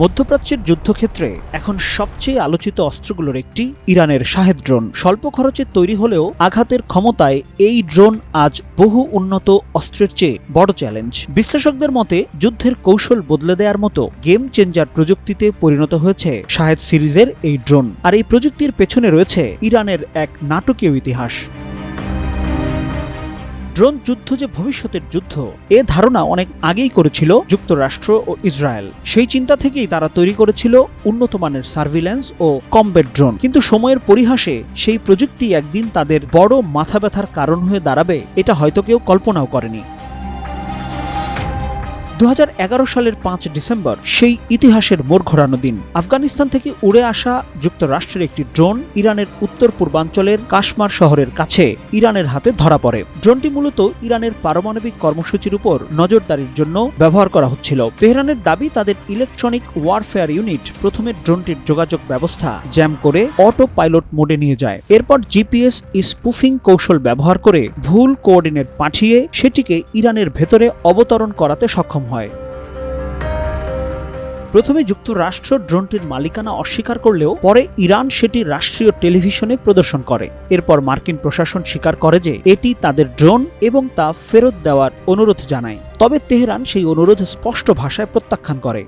মধ্যপ্রাচ্যের যুদ্ধক্ষেত্রে এখন সবচেয়ে আলোচিত অস্ত্রগুলোর একটি ইরানের শাহেদ ড্রোন। স্বল্প খরচে তৈরি হলেও আঘাতের ক্ষমতায় এই ড্রোন আজ বহু উন্নত অস্ত্রের চেয়ে বড় চ্যালেঞ্জ। বিশ্লেষকদের মতে যুদ্ধের কৌশল বদলে দেওয়ার মতো গেম চেঞ্জার প্রযুক্তিতে পরিণত হয়েছে শাহেদ সিরিজের এই ড্রোন। আর এই প্রযুক্তির পেছনে রয়েছে ইরানের এক নাটকীয় ইতিহাস। ড্রোন যুদ্ধ যে ভবিষ্যতের যুদ্ধ, এ ধারণা অনেক আগেই করেছিল যুক্তরাষ্ট্র ও ইসরায়েল। সেই চিন্তা থেকেই তারা তৈরি করেছিল উন্নত মানের সার্ভিল্যান্স ও কমব্যাট ড্রোন। কিন্তু সময়ের পরিহাসে সেই প্রযুক্তি একদিন তাদের বড় মাথা ব্যথার কারণ হয়ে দাঁড়াবে, এটা হয়তো কেউ কল্পনাও করেনি। 2011 সালের 5 ডিসেম্বর সেই ইতিহাসের মোড় ঘোরানো দিন। আফগানিস্তান থেকে উড়ে আসা যুক্তরাষ্ট্রের একটি ড্রোন ইরানের উত্তর পূর্বাঞ্চলের কাশমার শহরের কাছে ইরানের হাতে ধরা পড়ে। ড্রোনটি মূলত ইরানের পারমাণবিক কর্মসূচির উপর নজরদারির জন্য ব্যবহার করা হচ্ছিল। তেহরানের দাবি, তাদের ইলেকট্রনিক ওয়ারফেয়ার ইউনিট প্রথমে ড্রোনটির যোগাযোগ ব্যবস্থা জ্যাম করে অটো পাইলট মোডে নিয়ে যায়। এরপর জিপিএস স্পুফিং কৌশল ব্যবহার করে ভুল কোঅর্ডিনেট পাঠিয়ে সেটিকে ইরানের ভেতরে অবতরণ করাতে সক্ষম হয়। প্রথমে যুক্তরাষ্ট্র ড্রোনটির মালিকানা অস্বীকার করলেও পরে ইরান সেটি রাষ্ট্রীয় টেলিভিশনে প্রদর্শন করে। এরপর মার্কিন প্রশাসন স্বীকার করে যে এটি তাদের ড্রোন এবং তা ফেরত দেওয়ার অনুরোধ জানায়। তবে তেহরান সেই অনুরোধ স্পষ্ট ভাষায় প্রত্যাখ্যান করে।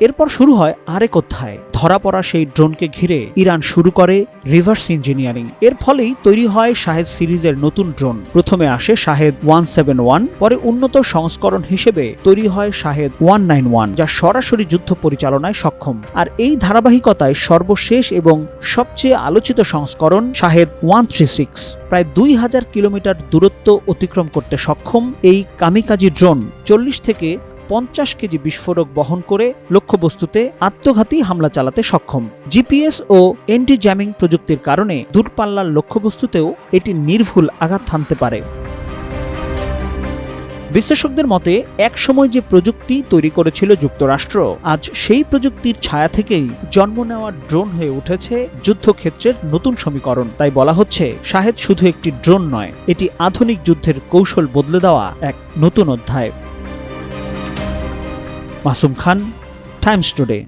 এরপর শুরু হয় আরেক অধ্যায়। ধরা পড়া সেই ড্রোনকে ঘিরে ইরান শুরু করে রিভার্স ইঞ্জিনিয়ারিং। এর ফলেই তৈরি হয় শাহেদ সিরিজের নতুন ড্রোন। প্রথমে আসে শাহেদ 171, পরে উন্নত সংস্করণ হিসেবে তৈরি হয় শাহেদ 191, যা সরাসরি যুদ্ধ পরিচালনায় সক্ষম। আর এই ধারাবাহিকতায় সর্বশেষ এবং সবচেয়ে আলোচিত সংস্করণ শাহেদ 136 প্রায় 2000 কিলোমিটার দূরত্ব অতিক্রম করতে সক্ষম। এই কামিকাজি ড্রোন 40 থেকে 50 কেজি বিস্ফোরক বহন করে লক্ষ্যবস্তুতে আত্মঘাতী হামলা চালাতে সক্ষম। জিপিএস ও এন্টি জ্যামিং প্রযুক্তির কারণে দূরপাল্লার লক্ষ্যবস্তুতেও এটি নির্ভুল আঘাত হানতে পারে। বিশ্লেষকদের মতে একসময় যে প্রযুক্তি তৈরি করেছিল যুক্তরাষ্ট্র, আজ সেই প্রযুক্তির ছায়া থেকেই জন্ম নেওয়া ড্রোন হয়ে উঠেছে যুদ্ধক্ষেত্রের নতুন সমীকরণ। তাই বলা হচ্ছে শাহেদ শুধু একটি ড্রোন নয়, এটি আধুনিক যুদ্ধের কৌশল বদলে দেওয়া এক নতুন অধ্যায়। মাসুম খান, টাইমস টুডে।